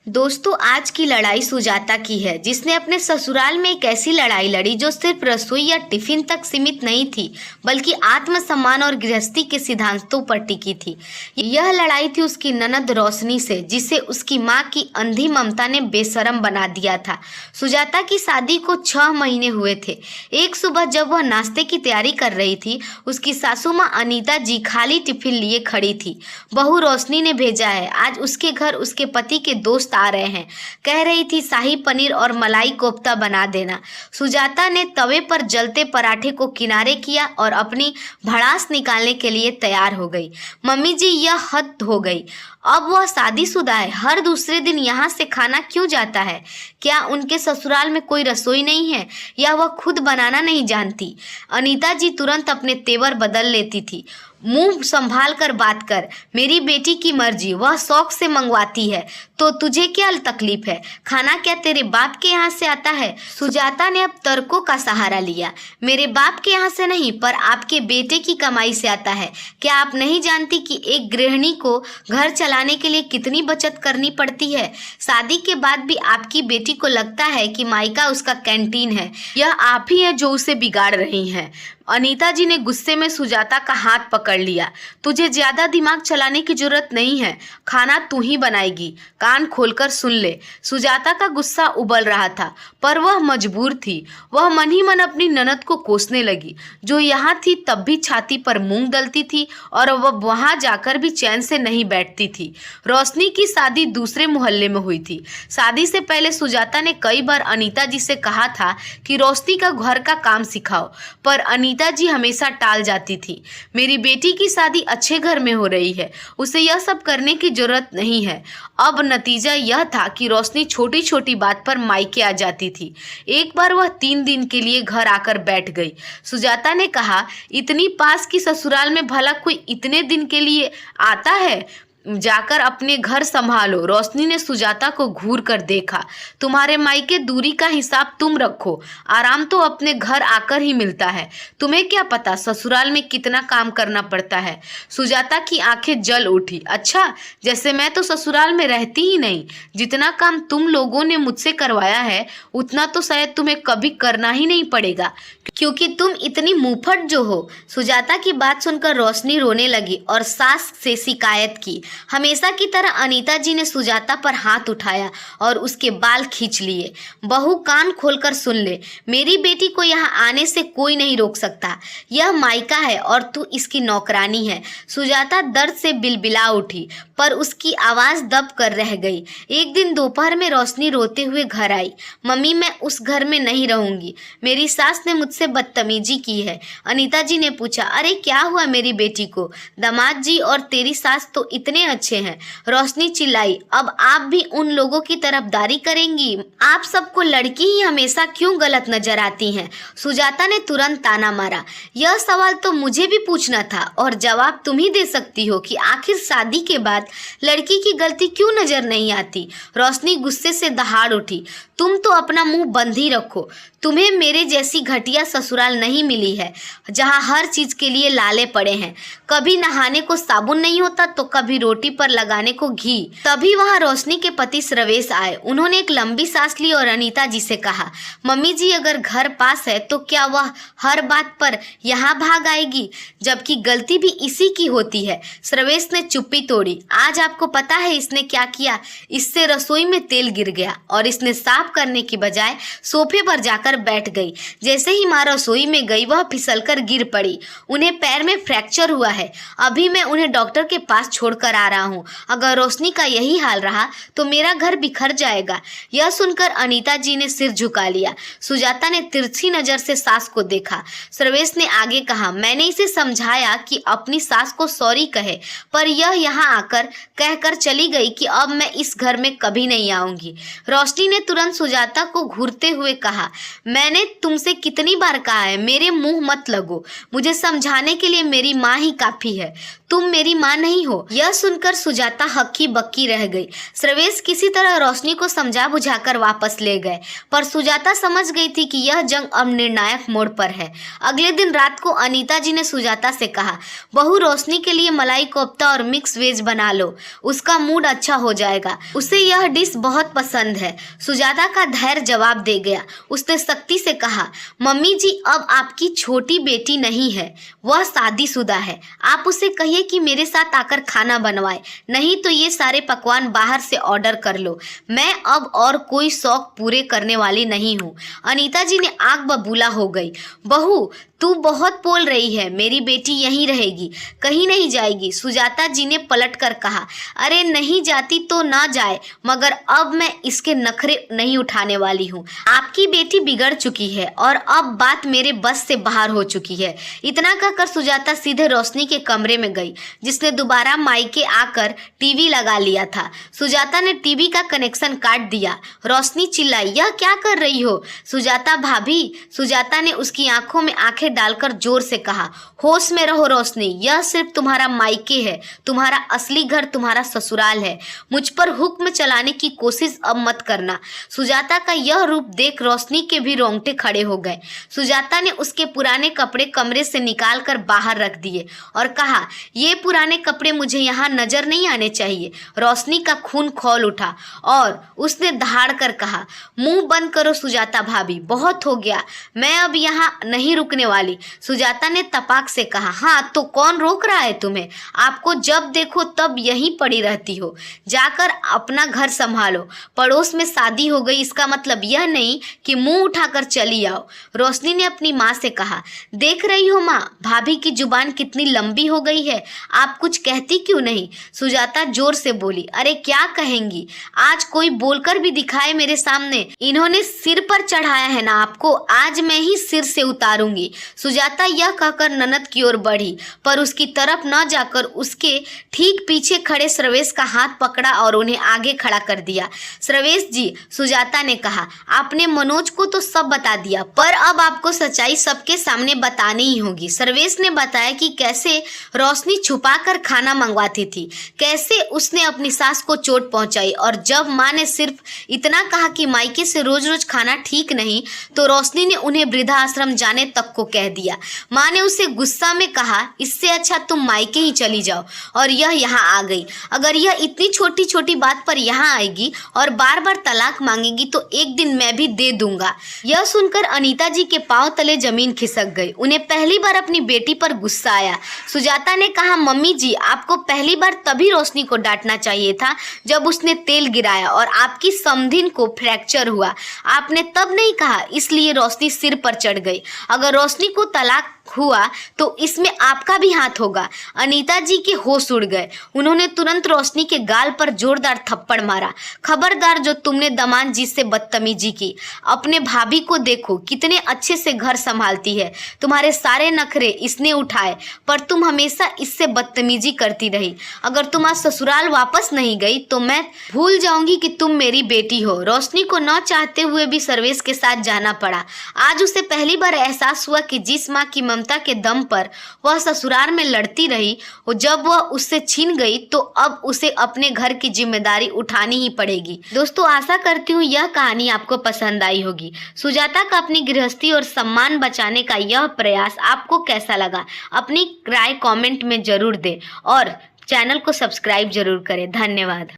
दोस्तों, आज की लड़ाई सुजाता की है, जिसने अपने ससुराल में एक ऐसी लड़ाई लड़ी जो सिर्फ रसोई या टिफिन तक सीमित नहीं थी, बल्कि आत्मसम्मान और गृहस्थी के सिद्धांतों पर टिकी थी। यह लड़ाई थी उसकी ननद रोशनी से, जिसे उसकी माँ की अंधी ममता ने बेशर्म बना दिया था। सुजाता की शादी को 6 महीने हुए थे। एक सुबह जब वह नाश्ते की तैयारी कर रही थी, उसकी सासू माँ अनीता जी खाली टिफिन लिए खड़ी थी। बहू रोशनी ने भेजा है, आज उसके घर उसके पति के दोस्त आ रहे हैं। कह रही थी शाही पनीर और मलाई कोफ्ता बना देना। सुजाता ने तवे पर जलते पराठे को किनारे किया और अपनी भड़ास निकालने के लिए तैयार हो गई। मम्मी जी, यह हद हो गई। अब वह शादीशुदा है, हर दूसरे दिन यहाँ से खाना क्यों जाता है? क्या उनके ससुराल में कोई रसोई नहीं है, या वह खुद बनाना नहीं जानती? अनीता जी तुरंत अपने तेवर बदल लेती थी। मुंह संभाल कर बात कर, मेरी बेटी की मर्जी, वह शौक से मंगवाती है तो तुझे क्या तकलीफ है? खाना क्या तेरे बाप के यहाँ से आता है? सुजाता ने अब तर्कों का सहारा लिया। मेरे बाप के यहाँ से नहीं, पर आपके बेटे की कमाई से आता है। क्या आप नहीं जानती कि एक गृहिणी को घर चलाने के लिए कितनी बचत करनी पड़ती है? शादी के बाद भी आपकी बेटी को लगता है कि मायका उसका कैंटीन है। यह आप ही हैं जो उसे बिगाड़ रही हैं। अनीता जी ने गुस्से में सुजाता का हाथ पकड़ लिया। तुझे ज्यादा दिमाग चलाने की जरूरत नहीं है, खाना तू ही बनाएगी, कान खोलकर सुन ले। सुजाता का गुस्सा उबल रहा था, पर वह मजबूर थी। वह मन ही मन अपनी ननद को कोसने लगी, जो यहाँ थी तब भी छाती पर मूंग दलती थी और वह वहां जाकर भी चैन से नहीं बैठती थी। रोशनी की शादी दूसरे मोहल्ले में हुई थी। शादी से पहले सुजाता ने कई बार अनीता जी से कहा था कि रोशनी का घर का काम सिखाओ, पर अनीता जी हमेशा टाल जाती थी। मेरी बेटी की शादी अच्छे घर में हो रही है, उसे यह सब करने की जरूरत नहीं है। अब नतीजा यह था कि रोशनी छोटी छोटी बात पर मायके आ जाती थी। एक बार वह 3 दिन के लिए घर आकर बैठ गई। सुजाता ने कहा, इतनी पास की ससुराल में भला कोई इतने दिन के लिए आता है? जाकर अपने घर संभालो। रोशनी ने सुजाता को घूर कर देखा। तुम्हारे मायके दूरी का हिसाब तुम रखो, आराम तो अपने घर आकर ही मिलता है। तुम्हें क्या पता ससुराल में कितना काम करना पड़ता है? सुजाता की आंखें जल उठी। अच्छा, जैसे मैं तो ससुराल में रहती ही नहीं। जितना काम तुम लोगों ने मुझसे करवाया है, उतना तो शायद तुम्हें कभी करना ही नहीं पड़ेगा, क्योंकि तुम इतनी मुंहफट जो हो। सुजाता की बात सुनकर रोशनी रोने लगी और सास से शिकायत की। हमेशा की तरह अनीता जी ने सुजाता पर हाथ उठाया और उसके बाल खींच लिए। बहू, कान खोलकर सुन ले, मेरी बेटी को यहाँ आने से कोई नहीं रोक सकता। यह मायका है और तू इसकी नौकरानी है। सुजाता दर्द से बिलबिला उठी, पर उसकी आवाज दब कर रह गई। एक दिन दोपहर में रोशनी रोते हुए घर आई। मम्मी, मैं उस घर में नहीं रहूंगी, मेरी सास ने मुझसे बदतमीजी की है। अनीता जी ने पूछा, अरे क्या हुआ मेरी बेटी को? दामाद जी और तेरी सास तो इतने अच्छे हैं। रोशनी चिल्लाई, अब आप भी उन लोगों की तरफदारी करेंगी? आप सबको लड़की ही हमेशा क्यों गलत नजर आती हैं? सुजाता ने तुरंत ताना मारा। यह सवाल तो मुझे भी पूछना था, और जवाब तुम ही दे सकती हो कि आखिर शादी के बाद लड़की की गलती क्यों नजर नहीं आती? रोशनी गुस्से से दहाड़ उठी। तुम तो अपना मुंह बंद ही रखो। तुम्हें मेरे जैसी घटिया ससुराल नहीं मिली है, जहां हर चीज के लिए लाले पड़े हैं। कभी नहाने को साबुन नहीं होता तो कभी रोटी पर लगाने को घी। तभी वहां रोशनी के पति सर्वेश आए। उन्होंने एक लंबी सांस ली और अनीता जी से कहा, मम्मी जी, अगर घर पास है तो क्या वह हर बात पर यहाँ भाग आएगी, जबकि गलती भी इसी की होती है? सर्वेश ने चुप्पी तोड़ी। आज आपको पता है इसने क्या किया? इससे रसोई में तेल गिर गया और इसने साफ करने की बजाय सोफे पर जाकर बैठ गई। जैसे ही माँ रसोई में गई, वह फिसलकर गिर पड़ी। उन्हें पैर में फ्रैक्चर हुआ है। अभी मैं उन्हें डॉक्टर के पास छोड़कर आ रहा हूँ। अगर रोशनी का यही हाल रहा तो मेरा घर बिखर जाएगा। यह सुनकर अनीता जी ने सिर झुका लिया। सुजाता ने तिरछी नजर से सास को देखा। सर्वेश ने आगे कहा, मैंने इसे समझाया कि अपनी सास को सॉरी कहे, पर यह यहाँ आकर कहकर चली गई कि अब मैं इस घर में कभी नहीं आऊंगी। रोशनी ने तुरंत सुजाता को घूरते हुए कहा, मैंने तुमसे कितनी बार कहा है, मेरे मुंह मत लगो। मुझे समझाने के लिए मेरी माँ ही काफी है। तुम मेरी माँ नहीं हो। यह सुनकर सुजाता हक्की बक्की रह गई। सर्वेश किसी तरह रोशनी को समझा बुझाकर वापस ले गए, पर सुजाता समझ गई थी कि यह जंग अब निर्णायक मोड़ पर है। अगले दिन रात को अनीता जी ने सुजाता से कहा, बहू रोशनी के लिए मलाई कोफ्ता और मिक्स वेज बना लो, उसका मूड अच्छा हो जाएगा, उसे यह डिश बहुत पसंद है। सुजाता का धैर्य जवाब दे गया। उसने सख्ती से कहा, मम्मी जी अब आपकी छोटी बेटी नहीं है, वह शादीशुदा है। आप उसे कहिए कि मेरे साथ आकर खाना बनवाए, नहीं तो ये सारे पकवान बाहर से ऑर्डर कर लो। मैं अब और कोई शौक पूरे करने वाली नहीं हूँ। अनीता जी ने आग बबूला हो गई। बहू तू बहुत बोल रही है, मेरी बेटी यहीं रहेगी, कहीं नहीं जाएगी। सुजाता जी ने पलट कर कहा, अरे नहीं जाती तो ना जाए, मगर अब मैं इसके नखरे नहीं उठाने वाली हूँ। आपकी बेटी बिगड़ चुकी है और अब बात मेरे बस से बाहर हो चुकी है। इतना कहकर सुजाता सीधे रोशनी के कमरे में गई, जिसने दोबारा मायके आकर टीवी लगा लिया था। सुजाता ने टीवी का कनेक्शन काट दिया। रोशनी चिल्लाई, यह क्या कर रही हो? सुजाता भाभी। सुजाता ने उसकी आंखों में आंखें डालकर जोर से कहा, होश में रहो रोशनी, यह सिर्फ तुम्हारा मायके है, तुम्हारा असली घर तुम्हारा ससुराल है। मुझ पर हुक्म चलाने की कोशिश अब मत करना। सुजाता का यह रूप देख रोशनी के भी रोंगटे खड़े हो गए। सुजाता ने उसके पुराने कपड़े कमरे से निकाल कर बाहर रख दिए और कहा, ये पुराने कपड़े मुझे यहाँ नजर नहीं आने चाहिए। रोशनी का खून खौल उठा और उसने दहाड़ कर कहा, मुंह बंद करो सुजाता भाभी, बहुत हो गया, मैं अब यहाँ नहीं रुकने वाली। सुजाता ने तपाक से कहा, हाँ तो कौन रोक रहा है तुम्हें? आपको जब देखो तब यहीं पड़ी रहती हो, जाकर अपना घर संभालो। पड़ोस में शादी हो गई इसका मतलब यह नहीं कि मुंह उठाकर चली आओ। रोशनी ने अपनी माँ से कहा, देख रही हो माँ, भाभी की जुबान कितनी लंबी हो गई है, आप कुछ कहती क्यों नहीं? सुजाता जोर से बोली, अरे क्या कहेंगी, आज कोई बोलकर भी दिखाए मेरे सामने। इन्होंने सिर पर चढ़ाया है ना आपको, आज मैं ही सिर से उतारूंगी। सुजाता यह कहकर ननद की ओर बढ़ी, पर उसकी तरफ न जाकर उसके ठीक पीछे खड़े सर्वेश का हाथ पकड़ा और उन्हें आगे खड़ा कर दिया। सर्वेश जी, सुजाता ने कहा, आपने मनोज को तो सब बता दिया, पर अब आपको सच्चाई सबके सामने बतानी ही होगी। सर्वेश ने बताया कि कैसे रोशनी छुपा कर खाना मंगवाती थी, कैसे उसने अपनी सास को चोट पहुंचाई, और जब माँ ने सिर्फ इतना कहा कि मायके से रोज रोज खाना ठीक नहीं, तो रोशनी ने उन्हें वृद्धाश्रम जाने तक को कह दिया। माँ ने उसे गुस्सा में कहा, इससे अच्छा तुम मायके ही चली जाओ, और यह यहाँ आ गई। अगर यह इतनी छोटी छोटी बात पर यहाँ आएगी और बार बार तलाक मांगेगी तो एक दिन मैं भी दे दूंगा। यह सुनकर अनीता जी के पांव तले जमीन खिसक गई। उन्हें पहली बार अपनी बेटी पर गुस्सा आया। सुजाता ने कहा, मम्मी जी आपको पहली बार तभी रोशनी को डांटना चाहिए था जब उसने तेल गिराया और आपकी समधिन को फ्रैक्चर हुआ। आपने तब नहीं कहा, इसलिए रोशनी सिर पर चढ़ गई। अगर रोशनी को तलाक हुआ तो इसमें आपका भी हाथ होगा। अनीता जी के होश उड़ गए। उन्होंने तुरंत रोशनी के गाल पर जोरदार थप्पड़ मारा। खबरदार जो तुमने दामाद जी से बदतमीजी की। अपने भाभी को देखो कितने अच्छे से घर संभालती है, तुम्हारे सारे नखरे इसने उठाए, पर तुम हमेशा इससे बदतमीजी करती रही। अगर तुम आज ससुराल वापस नहीं गई तो मैं भूल जाऊंगी कि तुम मेरी बेटी हो। रोशनी को न चाहते हुए भी सर्वेश के साथ जाना पड़ा। आज उसे पहली बार एहसास हुआ कि जिस माँ की ममता के दम पर वह ससुराल में लड़ती रही, जब वह उससे छीन गई तो अब उसे अपने घर की जिम्मेदारी उठानी ही पड़ेगी। दोस्तों, आशा करती हूँ यह कहानी आपको पसंद आई होगी। सुजाता का अपनी गृहस्थी और सम्मान बचाने का यह प्रयास आपको कैसा लगा? अपनी राय कमेंट में जरूर दें और चैनल को सब्सक्राइब जरूर करें। धन्यवाद।